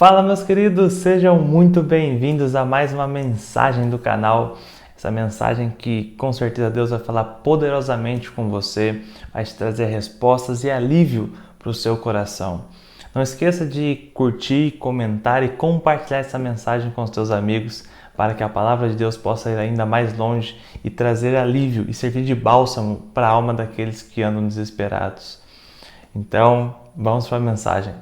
Fala, meus queridos, sejam muito bem-vindos a mais uma mensagem do canal. Essa mensagem que com certeza Deus vai falar poderosamente com você, vai te trazer respostas e alívio para o seu coração. Não esqueça de curtir, comentar e compartilhar essa mensagem com os seus amigos para que a palavra de Deus possa ir ainda mais longe e trazer alívio e servir de bálsamo para a alma daqueles que andam desesperados. Então, vamos para a mensagem.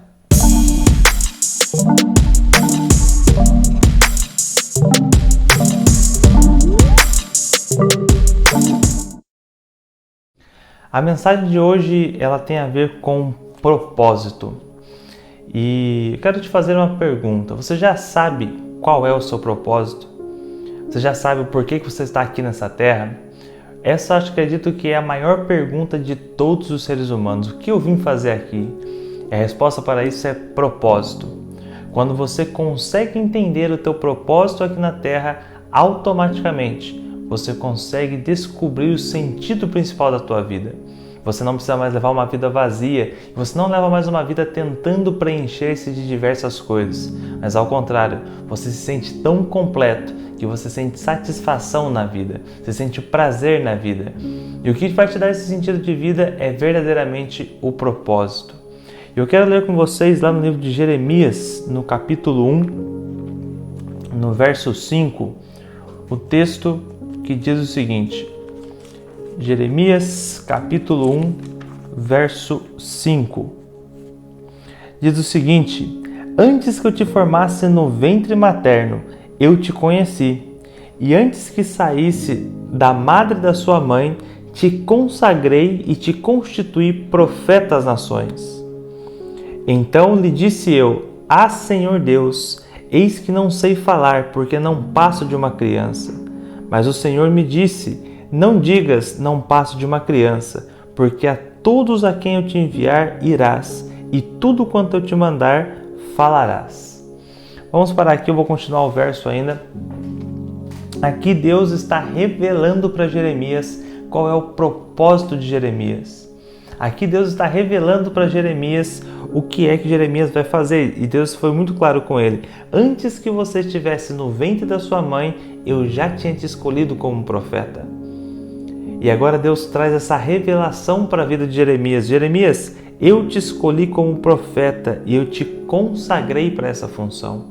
A mensagem de hoje ela tem a ver com propósito. E eu quero te fazer uma pergunta. Você já sabe qual é o seu propósito? Você já sabe o porquê que você está aqui nessa terra? Essa acredito que é a maior pergunta de todos os seres humanos. O que eu vim fazer aqui? A resposta para isso é propósito. Quando você consegue entender o teu propósito aqui na Terra, automaticamente você consegue descobrir o sentido principal da tua vida. Você não precisa mais levar uma vida vazia, você não leva mais uma vida tentando preencher-se de diversas coisas, mas ao contrário, você se sente tão completo que você sente satisfação na vida, você sente prazer na vida. E o que vai te dar esse sentido de vida é verdadeiramente o propósito. Eu quero ler com vocês lá no livro de Jeremias, no capítulo 1, no verso 5, o texto que diz o seguinte. Jeremias, capítulo 1, verso 5. Diz o seguinte: Antes que eu te formasse no ventre materno, eu te conheci, e antes que saísse da madre da sua mãe, te consagrei e te constituí profeta às nações. Então lhe disse eu: Ah, Senhor Deus, eis que não sei falar, porque não passo de uma criança. Mas o Senhor me disse: Não digas, não passo de uma criança, porque a todos a quem eu te enviar irás, e tudo quanto eu te mandar falarás. Vamos parar aqui, eu vou continuar o verso ainda. Aqui Deus está revelando para Jeremias qual é o propósito de Jeremias. Aqui Deus está revelando para Jeremias o que é que Jeremias vai fazer. E Deus foi muito claro com ele. Antes que você estivesse no ventre da sua mãe, eu já tinha te escolhido como profeta. E agora Deus traz essa revelação para a vida de Jeremias. Jeremias, eu te escolhi como profeta e eu te consagrei para essa função.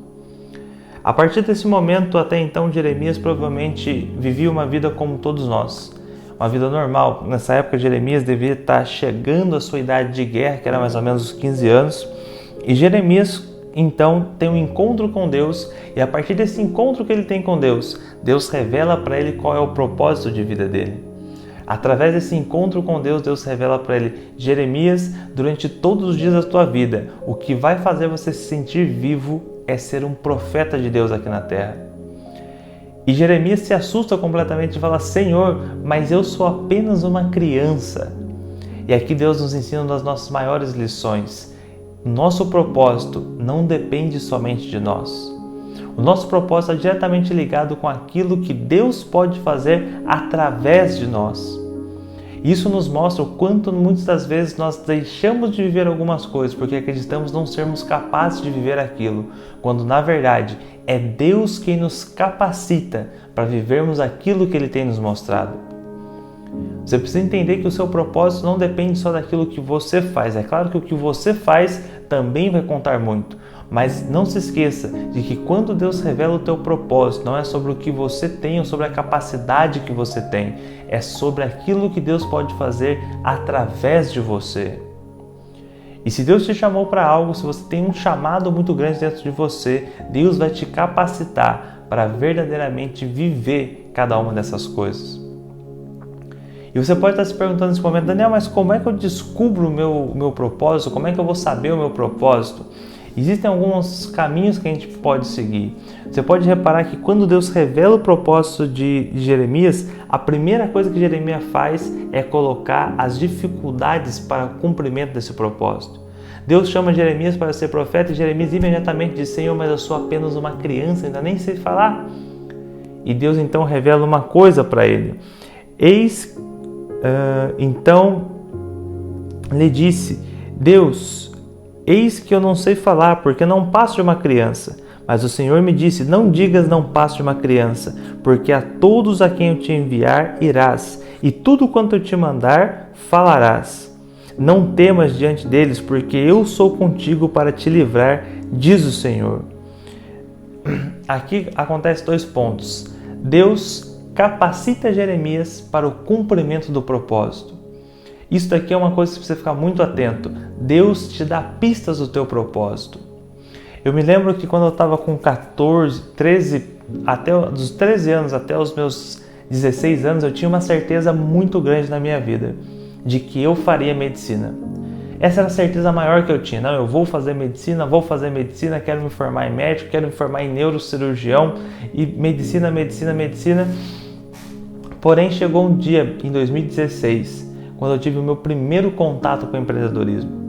A partir desse momento, até então, Jeremias provavelmente vivia uma vida como todos nós. Uma vida normal. Nessa época, Jeremias devia estar chegando à sua idade de guerra, que era mais ou menos os 15 anos. E Jeremias, então, tem um encontro com Deus. E a partir desse encontro que ele tem com Deus, Deus revela para ele qual é o propósito de vida dele. Através desse encontro com Deus, Deus revela para ele: Jeremias, durante todos os dias da tua vida, o que vai fazer você se sentir vivo é ser um profeta de Deus aqui na terra. E Jeremias se assusta completamente e fala: Senhor, mas eu sou apenas uma criança. E aqui Deus nos ensina uma das nossas maiores lições. Nosso propósito não depende somente de nós. O nosso propósito é diretamente ligado com aquilo que Deus pode fazer através de nós. Isso nos mostra o quanto muitas das vezes nós deixamos de viver algumas coisas porque acreditamos não sermos capazes de viver aquilo, quando na verdade é Deus quem nos capacita para vivermos aquilo que Ele tem nos mostrado. Você precisa entender que o seu propósito não depende só daquilo que você faz. É claro que o que você faz também vai contar muito. Mas não se esqueça de que quando Deus revela o teu propósito, não é sobre o que você tem ou sobre a capacidade que você tem. É sobre aquilo que Deus pode fazer através de você. E se Deus te chamou para algo, se você tem um chamado muito grande dentro de você, Deus vai te capacitar para verdadeiramente viver cada uma dessas coisas. E você pode estar se perguntando nesse momento: Daniel, mas como é que eu descubro o meu propósito? Como é que eu vou saber o meu propósito? Existem alguns caminhos que a gente pode seguir. Você pode reparar que quando Deus revela o propósito de Jeremias, a primeira coisa que Jeremias faz é colocar as dificuldades para o cumprimento desse propósito. Deus chama Jeremias para ser profeta e Jeremias imediatamente diz: Senhor, mas eu sou apenas uma criança, ainda nem sei falar. E Deus então revela uma coisa para ele. Então lhe disse: Deus, Eis que eu não sei falar, porque não passo de uma criança. Mas o Senhor me disse, não digas não passo de uma criança, porque a todos a quem eu te enviar irás, e tudo quanto eu te mandar falarás. Não temas diante deles, porque eu sou contigo para te livrar, diz o Senhor. Aqui acontecem 2 pontos. Deus capacita Jeremias para o cumprimento do propósito. Isso daqui é uma coisa que você precisa ficar muito atento. Deus te dá pistas do teu propósito. Eu me lembro que quando eu estava com 13 anos até os meus 16 anos, eu tinha uma certeza muito grande na minha vida de que eu faria medicina. Essa era a certeza maior que eu tinha. Não, eu vou fazer medicina, quero me formar em médico, quero me formar em neurocirurgião e medicina. Porém, chegou um dia, em 2016, quando eu tive o meu primeiro contato com o empreendedorismo.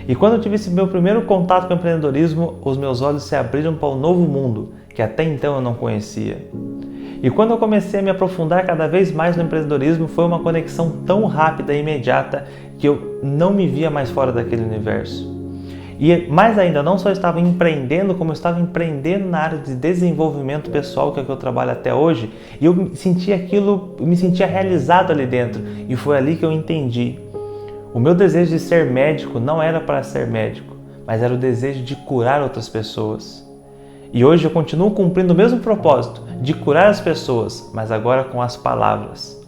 E quando eu tive esse meu primeiro contato com o empreendedorismo, os meus olhos se abriram para um novo mundo que até então eu não conhecia. E quando eu comecei a me aprofundar cada vez mais no empreendedorismo, foi uma conexão tão rápida e imediata que eu não me via mais fora daquele universo. E mais ainda, não só estava empreendendo, como eu estava empreendendo na área de desenvolvimento pessoal, que é o que eu trabalho até hoje, e eu me sentia realizado ali dentro. E foi ali que eu entendi. O meu desejo de ser médico não era para ser médico, mas era o desejo de curar outras pessoas. E hoje eu continuo cumprindo o mesmo propósito, de curar as pessoas, mas agora com as palavras.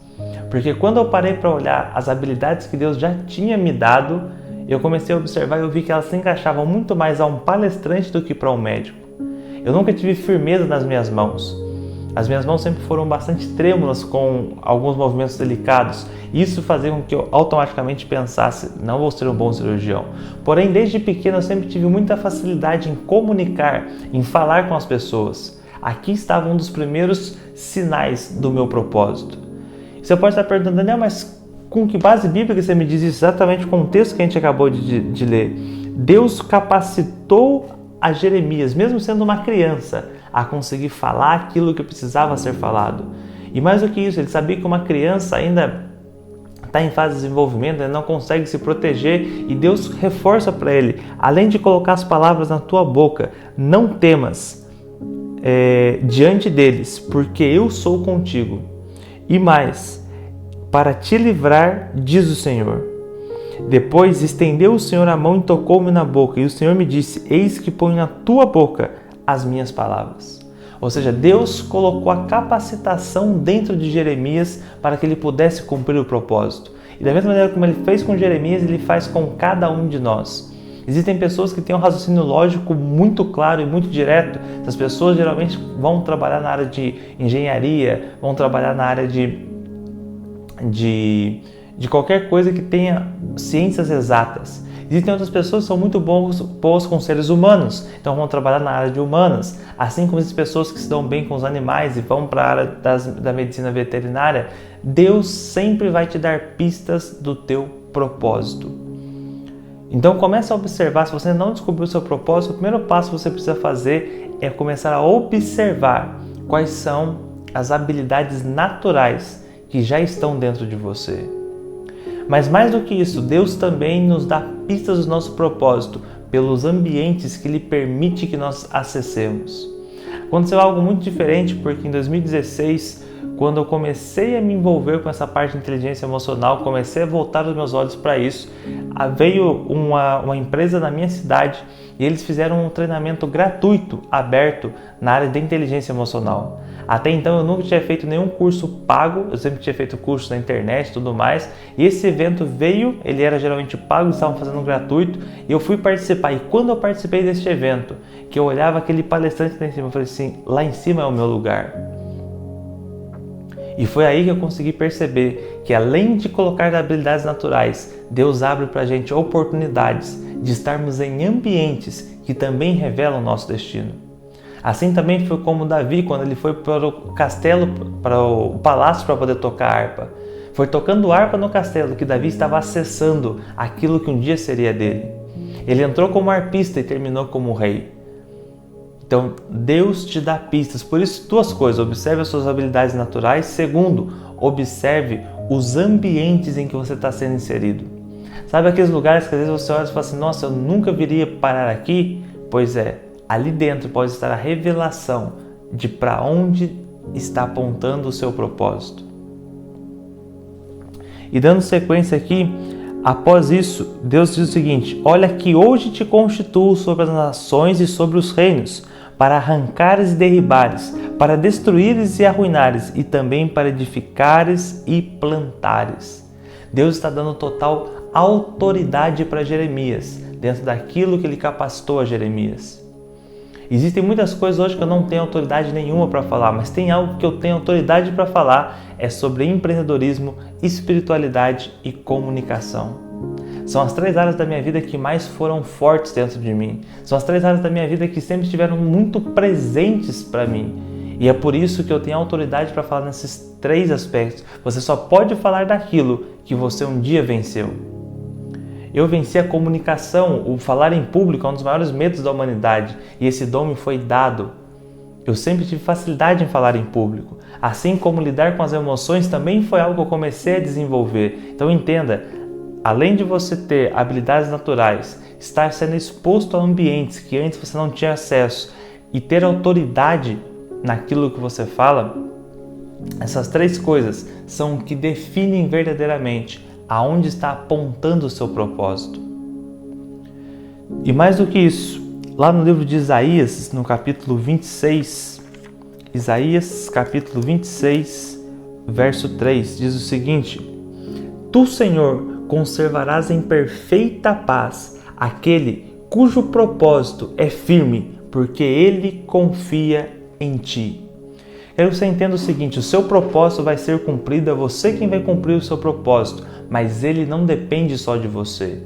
Porque quando eu parei para olhar as habilidades que Deus já tinha me dado, eu comecei a observar e eu vi que elas se encaixavam muito mais a um palestrante do que para um médico. Eu nunca tive firmeza nas minhas mãos. As minhas mãos sempre foram bastante trêmulas com alguns movimentos delicados. Isso fazia com que eu automaticamente pensasse, não vou ser um bom cirurgião. Porém, desde pequeno eu sempre tive muita facilidade em comunicar, em falar com as pessoas. Aqui estava um dos primeiros sinais do meu propósito. Você pode estar perguntando, Daniel, mas com que base bíblica você me diz isso? Exatamente com o texto que a gente acabou de ler. Deus capacitou a Jeremias, mesmo sendo uma criança, a conseguir falar aquilo que precisava ser falado. E mais do que isso, ele sabia que uma criança ainda está em fase de desenvolvimento, ele não consegue se proteger, e Deus reforça para ele, além de colocar as palavras na tua boca, não temas diante deles, porque eu sou contigo. E mais, para te livrar, diz o Senhor. Depois estendeu o Senhor a mão e tocou-me na boca, e o Senhor me disse, eis que ponho na tua boca as minhas palavras. Ou seja, Deus colocou a capacitação dentro de Jeremias para que ele pudesse cumprir o propósito. E da mesma maneira como ele fez com Jeremias, ele faz com cada um de nós. Existem pessoas que têm um raciocínio lógico muito claro e muito direto. Essas pessoas geralmente vão trabalhar na área de engenharia, vão trabalhar na área de qualquer coisa que tenha ciências exatas. Existem outras pessoas que são muito boas com seres humanos, então vão trabalhar na área de humanas. Assim como as pessoas que se dão bem com os animais e vão para a área da medicina veterinária, Deus sempre vai te dar pistas do teu propósito. Então comece a observar, se você não descobriu o seu propósito, o primeiro passo que você precisa fazer é começar a observar quais são as habilidades naturais que já estão dentro de você. Mas mais do que isso, Deus também nos dá pistas do nosso propósito pelos ambientes que Ele permite que nós acessemos. Aconteceu algo muito diferente, porque em 2016, quando eu comecei a me envolver com essa parte de inteligência emocional, comecei a voltar os meus olhos para isso, veio uma empresa na minha cidade e eles fizeram um treinamento gratuito, aberto, na área de inteligência emocional. Até então eu nunca tinha feito nenhum curso pago, eu sempre tinha feito curso na internet e tudo mais, e esse evento veio, ele era geralmente pago, eles estavam fazendo gratuito, e eu fui participar. E quando eu participei desse evento, que eu olhava aquele palestrante lá em cima, eu falei assim, lá em cima é o meu lugar. E foi aí que eu consegui perceber que, além de colocar habilidades naturais, Deus abre para a gente oportunidades de estarmos em ambientes que também revelam o nosso destino. Assim também foi como Davi, quando ele foi para o castelo, para o palácio para poder tocar harpa. Foi tocando harpa no castelo que Davi estava acessando aquilo que um dia seria dele. Ele entrou como arpista e terminou como rei. Então, Deus te dá pistas. Por isso, 2 coisas. Observe as suas habilidades naturais. Segundo, observe os ambientes em que você está sendo inserido. Sabe aqueles lugares que às vezes você olha e fala assim, nossa, eu nunca viria parar aqui? Pois é, ali dentro pode estar a revelação de para onde está apontando o seu propósito. E dando sequência aqui, após isso, Deus diz o seguinte, olha que hoje te constituo sobre as nações e sobre os reinos, para arrancares e derribares, para destruíres e arruinares, e também para edificares e plantares. Deus está dando total autoridade para Jeremias, dentro daquilo que ele capacitou a Jeremias. Existem muitas coisas hoje que eu não tenho autoridade nenhuma para falar, mas tem algo que eu tenho autoridade para falar, é sobre empreendedorismo, espiritualidade e comunicação. São as 3 áreas da minha vida que mais foram fortes dentro de mim. São as 3 áreas da minha vida que sempre estiveram muito presentes para mim. E é por isso que eu tenho autoridade para falar nesses 3 aspectos. Você só pode falar daquilo que você um dia venceu. Eu venci a comunicação, o falar em público é um dos maiores medos da humanidade e esse dom me foi dado. Eu sempre tive facilidade em falar em público. Assim como lidar com as emoções também foi algo que eu comecei a desenvolver. Então entenda, além de você ter habilidades naturais, estar sendo exposto a ambientes que antes você não tinha acesso e ter autoridade naquilo que você fala, essas 3 coisas são o que definem verdadeiramente aonde está apontando o seu propósito. E mais do que isso, lá no livro de Isaías, no capítulo 26, Isaías capítulo 26, verso 3, diz o seguinte: Tu, Senhor, conservarás em perfeita paz aquele cujo propósito é firme, porque ele confia em ti. Quero que você entenda o seguinte, o seu propósito vai ser cumprido, é você quem vai cumprir o seu propósito, mas ele não depende só de você.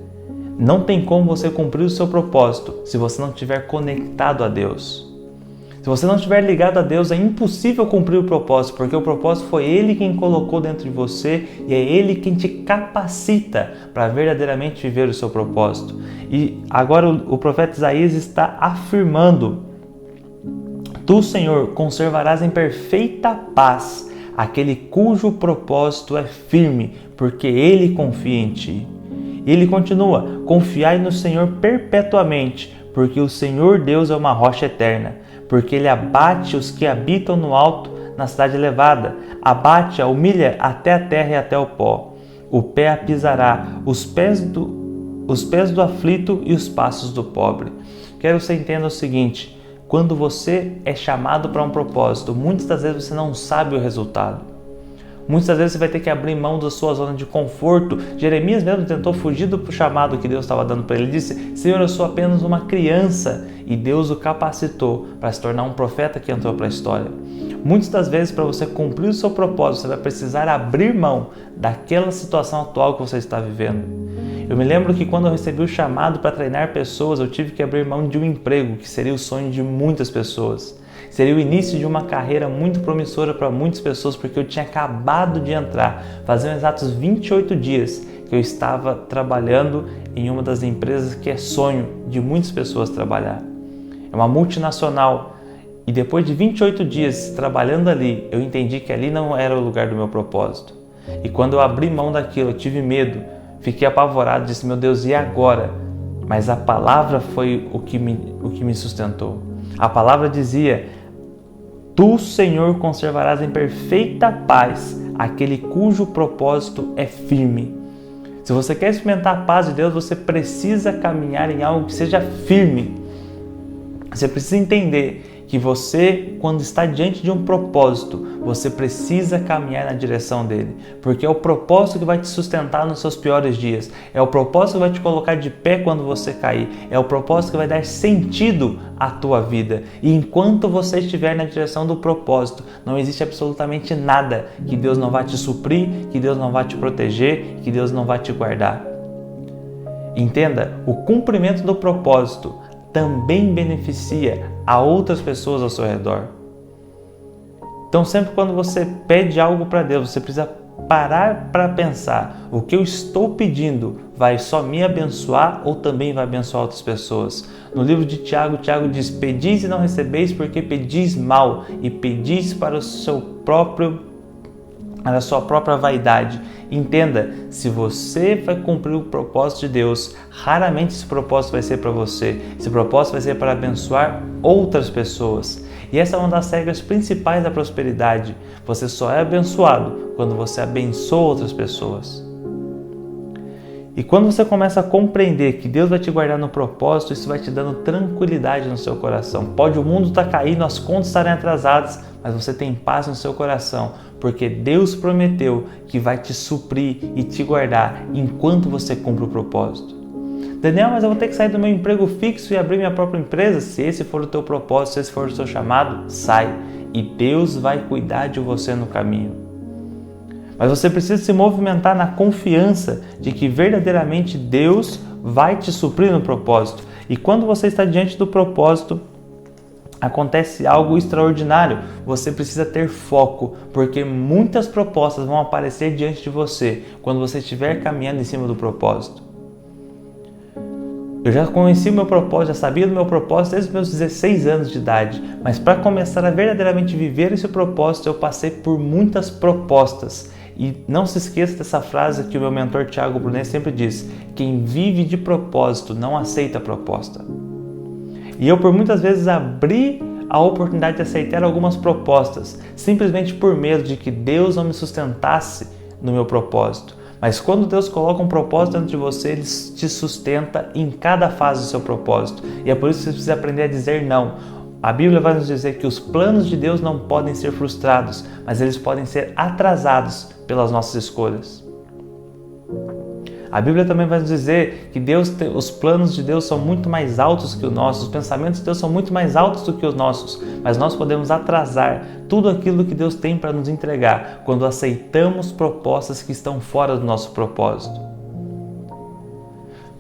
Não tem como você cumprir o seu propósito se você não estiver conectado a Deus. Se você não estiver ligado a Deus, é impossível cumprir o propósito, porque o propósito foi Ele quem colocou dentro de você e é Ele quem te capacita para verdadeiramente viver o seu propósito. E agora o profeta Isaías está afirmando: Tu, Senhor, conservarás em perfeita paz aquele cujo propósito é firme, porque Ele confia em ti. E ele continua: Confiai no Senhor perpetuamente, porque o Senhor Deus é uma rocha eterna, porque Ele abate os que habitam no alto na cidade elevada, abate, humilha até a terra e até o pó. O pé a pisará, os pés do aflito e os passos do pobre. Quero que você entenda o seguinte: quando você é chamado para um propósito, muitas das vezes você não sabe o resultado. Muitas das vezes você vai ter que abrir mão da sua zona de conforto. Jeremias mesmo tentou fugir do chamado que Deus estava dando para ele. Ele disse: Senhor, eu sou apenas uma criança. E Deus o capacitou para se tornar um profeta que entrou para a história. Muitas das vezes, para você cumprir o seu propósito, você vai precisar abrir mão daquela situação atual que você está vivendo. Eu me lembro que quando eu recebi o chamado para treinar pessoas, eu tive que abrir mão de um emprego, que seria o sonho de muitas pessoas. Seria o início de uma carreira muito promissora para muitas pessoas, porque eu tinha acabado de entrar, fazendo exatos 28 dias que eu estava trabalhando em uma das empresas que é sonho de muitas pessoas trabalhar. É uma multinacional. E depois de 28 dias trabalhando ali, eu entendi que ali não era o lugar do meu propósito. E quando eu abri mão daquilo, eu tive medo, fiquei apavorado, disse: meu Deus, e agora? Mas a palavra foi o que me sustentou. A palavra dizia: Tu, Senhor, conservarás em perfeita paz aquele cujo propósito é firme. Se você quer experimentar a paz de Deus, você precisa caminhar em algo que seja firme. Você precisa entender que você, quando está diante de um propósito, você precisa caminhar na direção dele, porque é o propósito que vai te sustentar nos seus piores dias, é o propósito que vai te colocar de pé quando você cair, é o propósito que vai dar sentido à tua vida. E enquanto você estiver na direção do propósito, não existe absolutamente nada que Deus não vai te suprir, que Deus não vai te proteger, que Deus não vai te guardar. Entenda, o cumprimento do propósito também beneficia a outras pessoas ao seu redor. Então, sempre quando você pede algo para Deus, você precisa parar para pensar: o que eu estou pedindo vai só me abençoar ou também vai abençoar outras pessoas? No livro de Tiago, Tiago diz: pedis e não recebeis porque pedis mal e pedis para o seu próprio da sua própria vaidade. Entenda, se você vai cumprir o propósito de Deus, raramente esse propósito vai ser para você. Esse propósito vai ser para abençoar outras pessoas. E essa é uma das regras principais da prosperidade. Você só é abençoado quando você abençoa outras pessoas. E quando você começa a compreender que Deus vai te guardar no propósito, isso vai te dando tranquilidade no seu coração. Pode o mundo estar caindo, as contas estarem atrasadas, mas você tem paz no seu coração, porque Deus prometeu que vai te suprir e te guardar enquanto você cumpre o propósito. Daniel, mas eu vou ter que sair do meu emprego fixo e abrir minha própria empresa? Se esse for o teu propósito, se esse for o seu chamado, sai. E Deus vai cuidar de você no caminho. Mas você precisa se movimentar na confiança de que verdadeiramente Deus vai te suprir no propósito. E quando você está diante do propósito, acontece algo extraordinário. Você precisa ter foco, porque muitas propostas vão aparecer diante de você quando você estiver caminhando em cima do propósito. Eu já conheci o meu propósito, já sabia do meu propósito desde os meus 16 anos de idade, mas para começar a verdadeiramente viver esse propósito, eu passei por muitas propostas. E não se esqueça dessa frase que o meu mentor Thiago Brunet sempre diz: quem vive de propósito não aceita proposta. E eu por muitas vezes abri a oportunidade de aceitar algumas propostas, simplesmente por medo de que Deus não me sustentasse no meu propósito. Mas quando Deus coloca um propósito dentro de você, Ele te sustenta em cada fase do seu propósito. E é por isso que você precisa aprender a dizer não. A Bíblia vai nos dizer que os planos de Deus não podem ser frustrados, mas eles podem ser atrasados pelas nossas escolhas. A Bíblia também vai nos dizer que os planos de Deus são muito mais altos que os nossos, os pensamentos de Deus são muito mais altos do que os nossos, mas nós podemos atrasar tudo aquilo que Deus tem para nos entregar quando aceitamos propostas que estão fora do nosso propósito.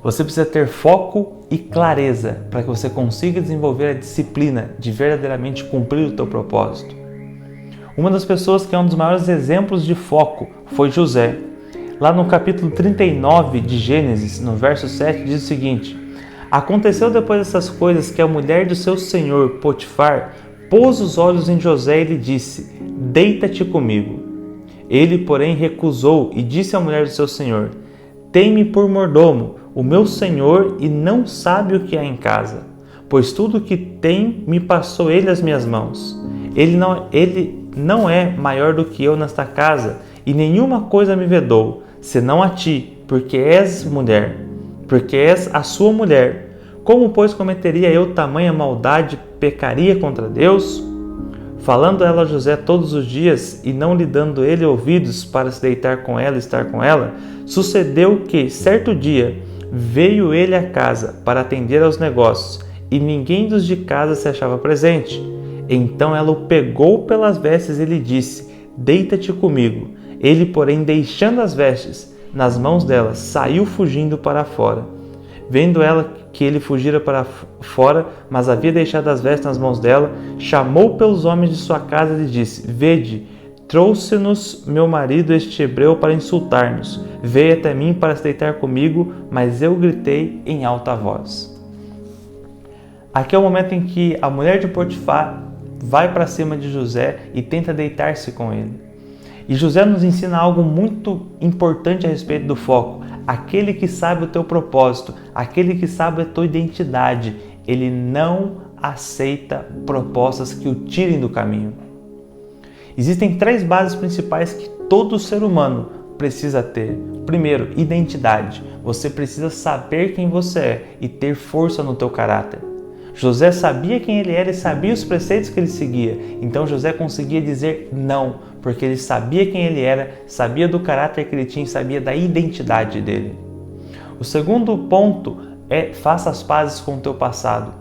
Você precisa ter foco e clareza para que você consiga desenvolver a disciplina de verdadeiramente cumprir o teu propósito. Uma das pessoas que é um dos maiores exemplos de foco foi José. Lá no capítulo 39 de Gênesis, no verso 7, diz o seguinte: aconteceu depois dessas coisas que a mulher do seu senhor, Potifar, pôs os olhos em José e lhe disse: deita-te comigo. Ele, porém, recusou e disse à mulher do seu senhor: tem-me por mordomo, o meu senhor, e não sabe o que há em casa, pois tudo o que tem me passou ele às minhas mãos. Ele não é maior do que eu nesta casa, e nenhuma coisa me vedou, senão a ti, porque és mulher, porque és a sua mulher. Como, pois, cometeria eu tamanha maldade, pecaria contra Deus? Falando ela a José todos os dias, e não lhe dando ele ouvidos para se deitar com ela e estar com ela, sucedeu que, certo dia, veio ele à casa para atender aos negócios, e ninguém dos de casa se achava presente. Então ela o pegou pelas vestes e lhe disse: deita-te comigo. Ele, porém, deixando as vestes nas mãos dela, saiu fugindo para fora. Vendo ela que ele fugira para fora, mas havia deixado as vestes nas mãos dela, chamou pelos homens de sua casa e lhe disse: vede, trouxe-nos meu marido este hebreu para insultar-nos. Veio até mim para se deitar comigo, mas eu gritei em alta voz. Aqui é o momento em que a mulher de Potifar vai para cima de José e tenta deitar-se com ele. E José nos ensina algo muito importante a respeito do foco. Aquele que sabe o teu propósito, aquele que sabe a tua identidade, ele não aceita propostas que o tirem do caminho. Existem 3 bases principais que todo ser humano precisa ter. Primeiro, identidade. Você precisa saber quem você é e ter força no teu caráter. José sabia quem ele era e sabia os preceitos que ele seguia. Então José conseguia dizer não, porque ele sabia quem ele era, sabia do caráter que ele tinha e sabia da identidade dele. O segundo ponto é: faça as pazes com o teu passado.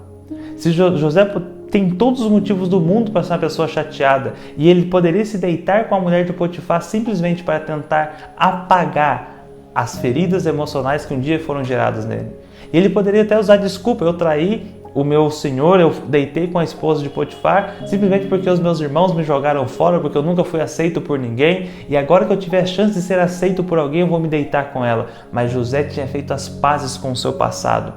Se José tem todos os motivos do mundo para ser uma pessoa chateada e ele poderia se deitar com a mulher de Potifar simplesmente para tentar apagar as feridas emocionais que um dia foram geradas nele. E ele poderia até usar desculpa: eu traí o meu senhor, eu deitei com a esposa de Potifar simplesmente porque os meus irmãos me jogaram fora, porque eu nunca fui aceito por ninguém, e agora que eu tiver a chance de ser aceito por alguém, eu vou me deitar com ela. Mas José tinha feito as pazes com o seu passado,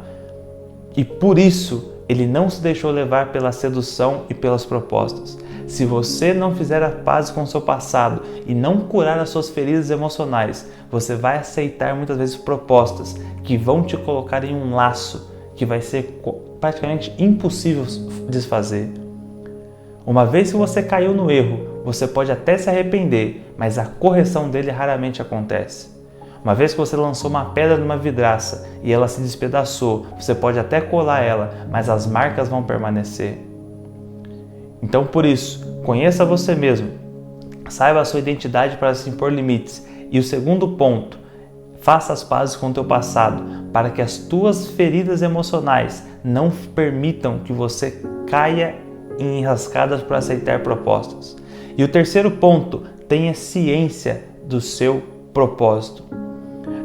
e por isso ele não se deixou levar pela sedução e pelas propostas. Se você não fizer a paz com o seu passado e não curar as suas feridas emocionais, você vai aceitar muitas vezes propostas que vão te colocar em um laço que vai ser praticamente impossível desfazer. Uma vez que você caiu no erro, você pode até se arrepender, mas a correção dele raramente acontece. Uma vez que você lançou uma pedra numa vidraça e ela se despedaçou, você pode até colar ela, mas as marcas vão permanecer. Então, por isso, conheça você mesmo, saiba a sua identidade para se impor limites. E o segundo ponto, faça as pazes com o teu passado, para que as tuas feridas emocionais não permitam que você caia em enrascadas para aceitar propostas. E o terceiro ponto, tenha ciência do seu propósito.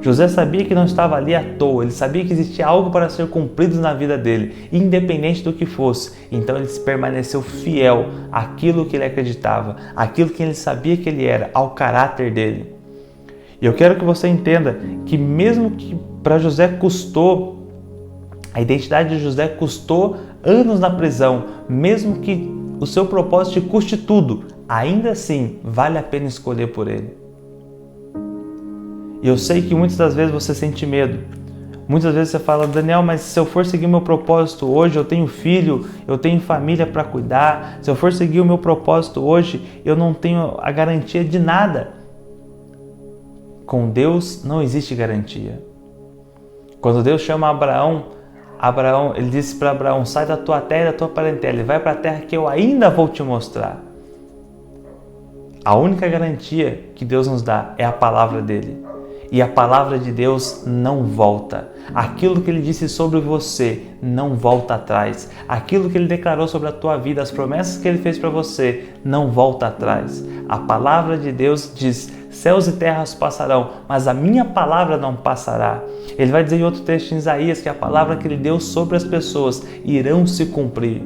José sabia que não estava ali à toa, ele sabia que existia algo para ser cumprido na vida dele, independente do que fosse. Então ele permaneceu fiel àquilo que ele acreditava, àquilo que ele sabia que ele era, ao caráter dele. E eu quero que você entenda que mesmo que para José custou, a identidade de José custou anos na prisão, mesmo que o seu propósito te custe tudo, ainda assim vale a pena escolher por ele. E eu sei que muitas das vezes você sente medo. Muitas vezes você fala, Daniel, mas se eu for seguir o meu propósito hoje, eu tenho filho, eu tenho família para cuidar. Se eu for seguir o meu propósito hoje, eu não tenho a garantia de nada. Com Deus não existe garantia. Quando Deus chama Abraão, ele disse para Abraão, sai da tua terra e da tua parentela e vai para a terra que eu ainda vou te mostrar. A única garantia que Deus nos dá é a palavra dele. E a palavra de Deus não volta. Aquilo que Ele disse sobre você não volta atrás. Aquilo que Ele declarou sobre a tua vida, as promessas que Ele fez para você, não volta atrás. A palavra de Deus diz, céus e terras passarão, mas a minha palavra não passará. Ele vai dizer em outro texto em Isaías que a palavra que Ele deu sobre as pessoas irão se cumprir.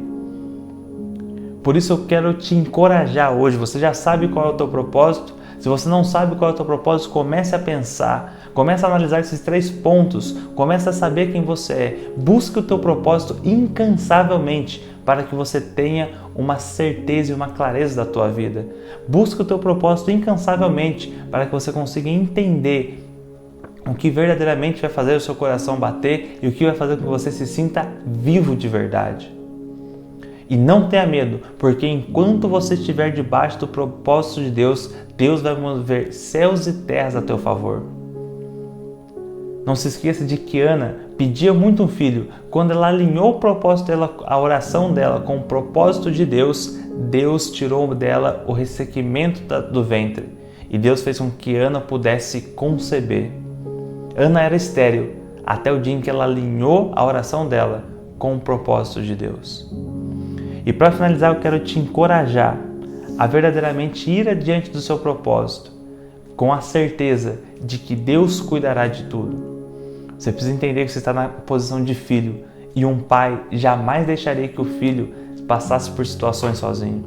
Por isso eu quero te encorajar hoje. Você já sabe qual é o teu propósito? Se você não sabe qual é o teu propósito, comece a pensar, comece a analisar esses 3 pontos, comece a saber quem você é. Busque o teu propósito incansavelmente para que você tenha uma certeza e uma clareza da tua vida. Busque o teu propósito incansavelmente para que você consiga entender o que verdadeiramente vai fazer o seu coração bater e o que vai fazer com que você se sinta vivo de verdade. E não tenha medo, porque enquanto você estiver debaixo do propósito de Deus, Deus vai mover céus e terras a teu favor. Não se esqueça de que Ana pedia muito um filho. Quando ela alinhou o propósito dela, a oração dela com o propósito de Deus, Deus tirou dela o ressequimento do ventre. E Deus fez com que Ana pudesse conceber. Ana era estéril até o dia em que ela alinhou a oração dela com o propósito de Deus. E para finalizar, eu quero te encorajar a verdadeiramente ir adiante do seu propósito, com a certeza de que Deus cuidará de tudo. Você precisa entender que você está na posição de filho e um pai jamais deixaria que o filho passasse por situações sozinho.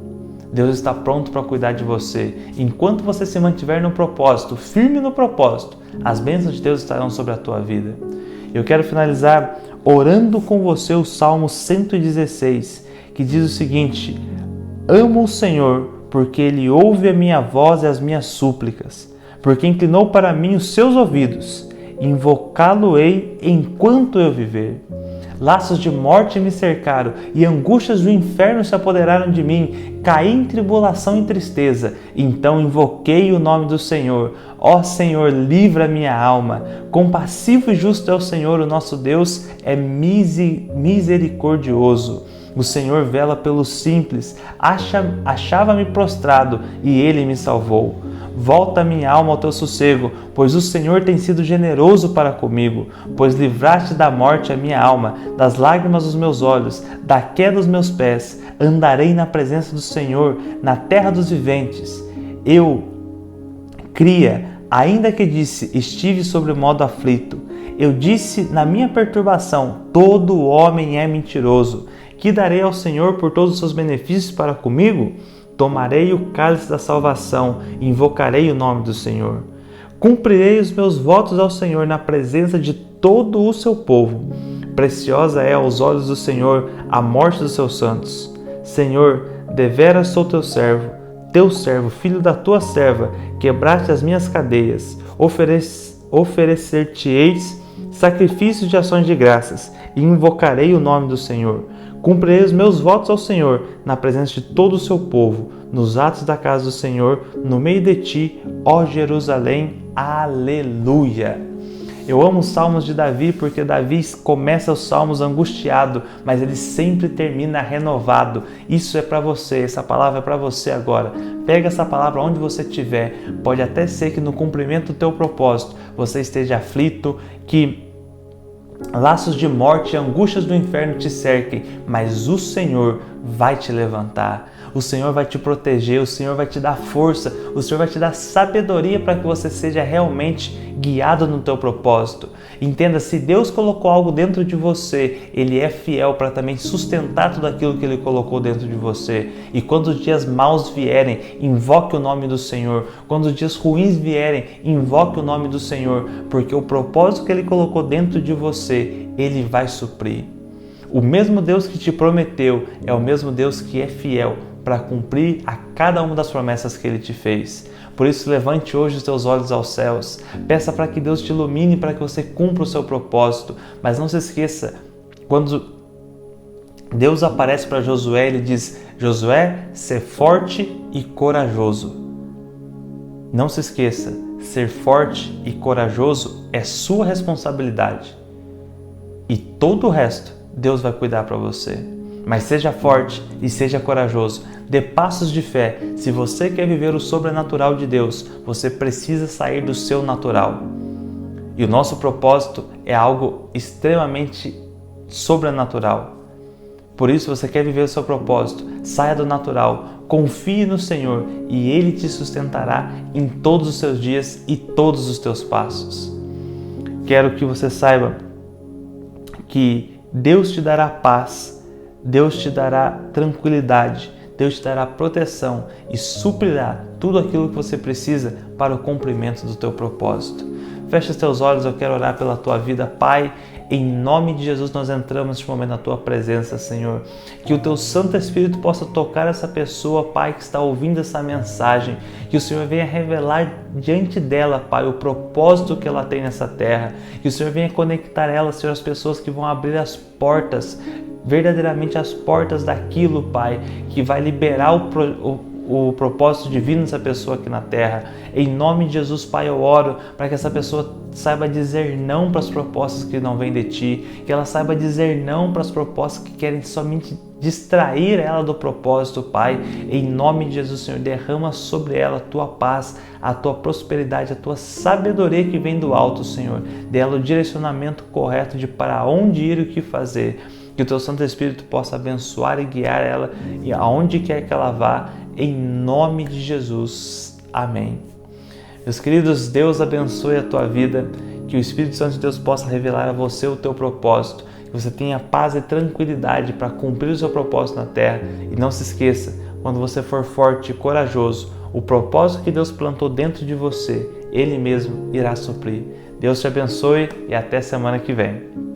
Deus está pronto para cuidar de você. Enquanto você se mantiver no propósito, firme no propósito, as bênçãos de Deus estarão sobre a tua vida. Eu quero finalizar orando com você o Salmo 116, que diz o seguinte: amo o Senhor, porque Ele ouve a minha voz e as minhas súplicas, porque inclinou para mim os seus ouvidos, invocá-lo-ei enquanto eu viver. Laços de morte me cercaram e angústias do inferno se apoderaram de mim. Caí em tribulação e tristeza. Então invoquei o nome do Senhor. Ó Senhor, livra minha alma. Compassivo e justo é o Senhor, o nosso Deus é misericordioso. O Senhor vela pelos simples. Achava-me prostrado e Ele me salvou. Volta minha alma ao teu sossego, pois o Senhor tem sido generoso para comigo, pois livraste da morte a minha alma, das lágrimas dos meus olhos, da queda dos meus pés. Andarei na presença do Senhor, na terra dos viventes. Eu cria, ainda que disse, estive sobre modo aflito. Eu disse na minha perturbação, todo homem é mentiroso. Que darei ao Senhor por todos os seus benefícios para comigo? Tomarei o cálice da salvação e invocarei o nome do Senhor. Cumprirei os meus votos ao Senhor na presença de todo o seu povo. Preciosa é aos olhos do Senhor a morte dos seus santos. Senhor, deveras sou teu servo, filho da tua serva, quebraste as minhas cadeias, oferecer-te-eis sacrifícios de ações de graças, e invocarei o nome do Senhor. Cumprirei os meus votos ao Senhor, na presença de todo o seu povo, nos atos da casa do Senhor, no meio de ti, ó Jerusalém. Aleluia! Eu amo os salmos de Davi, porque Davi começa os salmos angustiado, mas ele sempre termina renovado. Isso é para você, essa palavra é para você agora. Pega essa palavra onde você estiver. Pode até ser que no cumprimento do teu propósito você esteja aflito, que laços de morte e angústias do inferno te cerquem, mas o Senhor vai te levantar. O Senhor vai te proteger, o Senhor vai te dar força, o Senhor vai te dar sabedoria para que você seja realmente guiado no teu propósito. Entenda, se Deus colocou algo dentro de você, Ele é fiel para também sustentar tudo aquilo que Ele colocou dentro de você. E quando os dias maus vierem, invoque o nome do Senhor. Quando os dias ruins vierem, invoque o nome do Senhor, porque o propósito que Ele colocou dentro de você, Ele vai suprir. O mesmo Deus que te prometeu é o mesmo Deus que é fiel para cumprir a cada uma das promessas que Ele te fez. Por isso, levante hoje os teus olhos aos céus, peça para que Deus te ilumine para que você cumpra o seu propósito, mas não se esqueça, quando Deus aparece para Josué, Ele diz: Josué, ser forte e corajoso. Não se esqueça, ser forte e corajoso é sua responsabilidade e todo o resto Deus vai cuidar para você. Mas seja forte e seja corajoso. Dê passos de fé. Se você quer viver o sobrenatural de Deus, você precisa sair do seu natural. E o nosso propósito é algo extremamente sobrenatural. Por isso, você quer viver o seu propósito, saia do natural, confie no Senhor e Ele te sustentará em todos os seus dias e todos os teus passos. Quero que você saiba que Deus te dará paz, Deus te dará tranquilidade, Deus te dará proteção e suprirá tudo aquilo que você precisa para o cumprimento do teu propósito. Fecha os teus olhos, eu quero orar pela tua vida. Pai, em nome de Jesus nós entramos neste momento na tua presença, Senhor. Que o teu Santo Espírito possa tocar essa pessoa, Pai, que está ouvindo essa mensagem. Que o Senhor venha revelar diante dela, Pai, o propósito que ela tem nessa terra. Que o Senhor venha conectar ela, Senhor, às pessoas que vão abrir as portas, verdadeiramente as portas daquilo, Pai, que vai liberar o propósito divino dessa pessoa aqui na terra. Em nome de Jesus, Pai, eu oro para que essa pessoa saiba dizer não para as propostas que não vêm de Ti, que ela saiba dizer não para as propostas que querem somente distrair ela do propósito, Pai. Em nome de Jesus, Senhor, derrama sobre ela a Tua paz, a Tua prosperidade, a Tua sabedoria que vem do alto, Senhor. Dê ela o direcionamento correto de para onde ir e o que fazer. Que o Teu Santo Espírito possa abençoar e guiar ela e aonde quer que ela vá, em nome de Jesus. Amém. Meus queridos, Deus abençoe a tua vida, que o Espírito Santo de Deus possa revelar a você o teu propósito, que você tenha paz e tranquilidade para cumprir o seu propósito na terra. E não se esqueça, quando você for forte e corajoso, o propósito que Deus plantou dentro de você, Ele mesmo irá suprir. Deus te abençoe e até semana que vem.